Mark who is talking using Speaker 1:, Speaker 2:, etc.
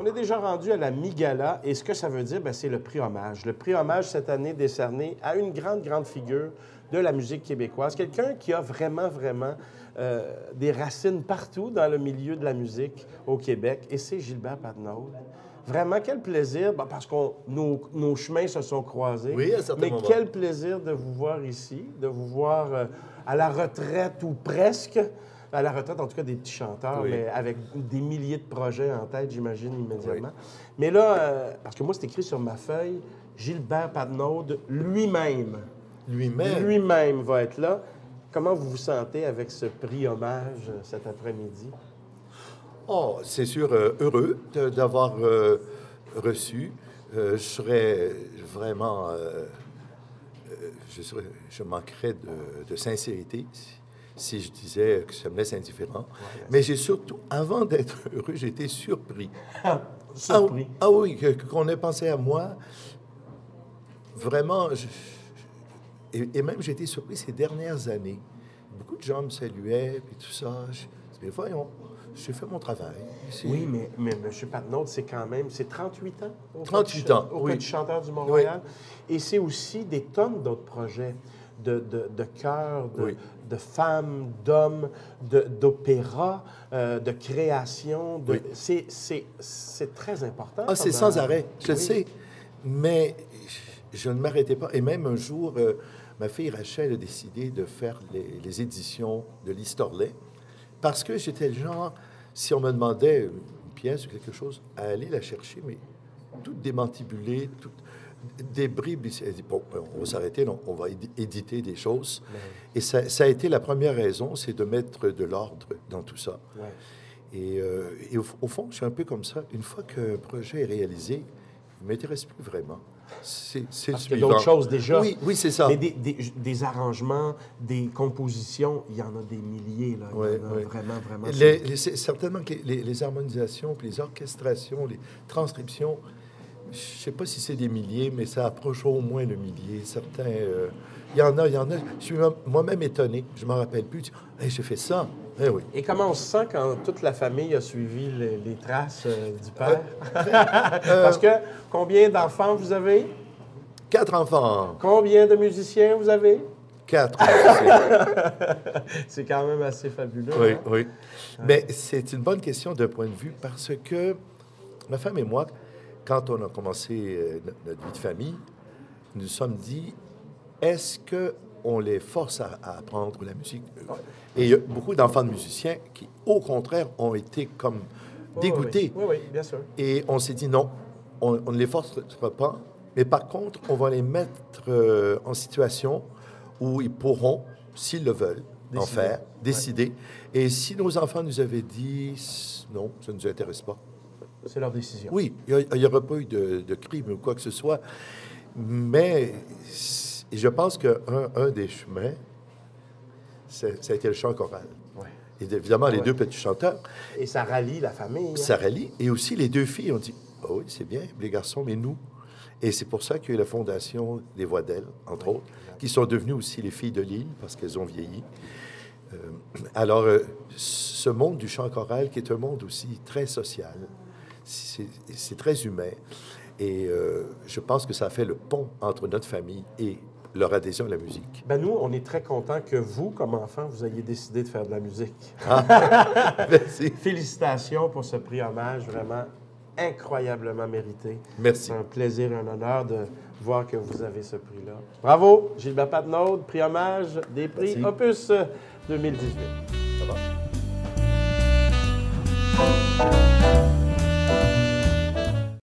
Speaker 1: On est déjà rendu à la mi-gala et ce que ça veut dire, c'est le prix Hommage. Le prix Hommage, cette année, décerné à une grande, grande figure de la musique québécoise. Quelqu'un qui a vraiment, vraiment des racines partout dans le milieu de la musique au Québec. Et c'est Gilbert Patnaud. Vraiment, quel plaisir, parce que nos chemins se sont croisés.
Speaker 2: Oui, à certains moments.
Speaker 1: Quel plaisir de vous voir ici, de vous voir à la retraite ou presque. À la retraite, en tout cas, des petits chanteurs,
Speaker 2: oui.
Speaker 1: mais avec des milliers de projets en tête, j'imagine, immédiatement.
Speaker 2: Oui.
Speaker 1: Mais là, parce que moi, c'est écrit sur ma feuille, Gilbert Patnaud lui-même. Lui-même va être là. Comment vous vous sentez avec ce prix Hommage cet après-midi?
Speaker 2: Oh, c'est sûr, heureux d'avoir reçu. Je serais vraiment... je manquerais de sincérité si je disais que ça me laisse indifférent. Ouais, mais j'ai surtout, avant d'être heureux, j'ai été surpris.
Speaker 1: Surpris?
Speaker 2: Ah oui, qu'on ait pensé à moi. Vraiment, et même j'ai été surpris ces dernières années. Beaucoup de gens me saluaient, puis tout ça. Mais voyons, j'ai fait mon travail.
Speaker 1: Oui, mais M. Patnaud, c'est quand même, c'est 38 ans?
Speaker 2: 38 ans,
Speaker 1: au
Speaker 2: oui.
Speaker 1: Petit chanteur du Mont-Royal.
Speaker 2: Oui.
Speaker 1: Et c'est aussi des tonnes d'autres projets de chœurs,
Speaker 2: oui.
Speaker 1: de femmes, d'hommes, d'opéra, de création.
Speaker 2: Oui.
Speaker 1: C'est très important.
Speaker 2: Ah, c'est sans arrêt, je le sais. Mais je ne m'arrêtais pas. Et même un jour, ma fille Rachel a décidé de faire les éditions de l'Historlet parce que j'étais le genre, si on me demandait une pièce ou quelque chose, à aller la chercher, mais toute démantibulée, toute des bribes. Elle dit, bon, on va s'arrêter, on va éditer des choses. Ouais. Et ça a été la première raison, c'est de mettre de l'ordre dans tout ça. Ouais. Et au fond, je suis un peu comme ça. Une fois qu'un projet est réalisé, il ne m'intéresse plus vraiment. C'est
Speaker 1: parce qu'il y a d'autres choses déjà.
Speaker 2: Oui, c'est ça.
Speaker 1: Mais des arrangements, des compositions, il y en a des milliers. Là. Il y en a vraiment.
Speaker 2: Certainement que les harmonisations, puis les orchestrations, les transcriptions, je ne sais pas si c'est des milliers, mais ça approche au moins le millier. Certains... il y en a. Je suis moi-même étonné. Je ne m'en rappelle plus. Hey, j'ai fait ça. Eh oui.
Speaker 1: Et comment on se sent quand toute la famille a suivi les traces du père? Parce que combien d'enfants vous avez?
Speaker 2: 4 enfants.
Speaker 1: Combien de musiciens vous avez?
Speaker 2: 4.
Speaker 1: C'est quand même assez fabuleux.
Speaker 2: Oui,
Speaker 1: hein?
Speaker 2: oui. Mais c'est une bonne question d'un point de vue parce que ma femme et moi, quand on a commencé notre vie de famille, nous nous sommes dit, est-ce qu'on les force à apprendre la musique? Et il y a beaucoup d'enfants de musiciens qui, au contraire, ont été comme dégoûtés.
Speaker 1: Oui, bien sûr.
Speaker 2: Et on s'est dit, non, on ne les forcera pas, mais par contre, on va les mettre en situation où ils pourront, s'ils le veulent, décider. Ouais. Et si nos enfants nous avaient dit, non, ça ne nous intéresse pas,
Speaker 1: c'est leur décision.
Speaker 2: Oui, il n'y aura pas eu de crime ou quoi que ce soit. Mais je pense qu'un des chemins, ça a été le chant choral. Ouais. Et évidemment, les deux petits chanteurs.
Speaker 1: Et ça rallie la famille.
Speaker 2: Ça rallie. Et aussi, les deux filles ont dit, oh oui, c'est bien, les garçons, mais nous. Et c'est pour ça qu'il y a eu la fondation des Voix d'Elle, entre autres, qui sont devenues aussi les filles de l'île, parce qu'elles ont vieilli. Alors, ce monde du chant choral, qui est un monde aussi très social, c'est très humain. Et je pense que ça a fait le pont entre notre famille et leur adhésion à la musique.
Speaker 1: Ben nous, on est très contents que vous, comme enfant, vous ayez décidé de faire de la musique.
Speaker 2: Merci.
Speaker 1: Félicitations pour ce prix Hommage, vraiment incroyablement mérité.
Speaker 2: Merci.
Speaker 1: C'est un plaisir et un honneur de voir que vous avez ce prix-là. Bravo, Gilbert Patnaud, prix Hommage des prix Opus 2018.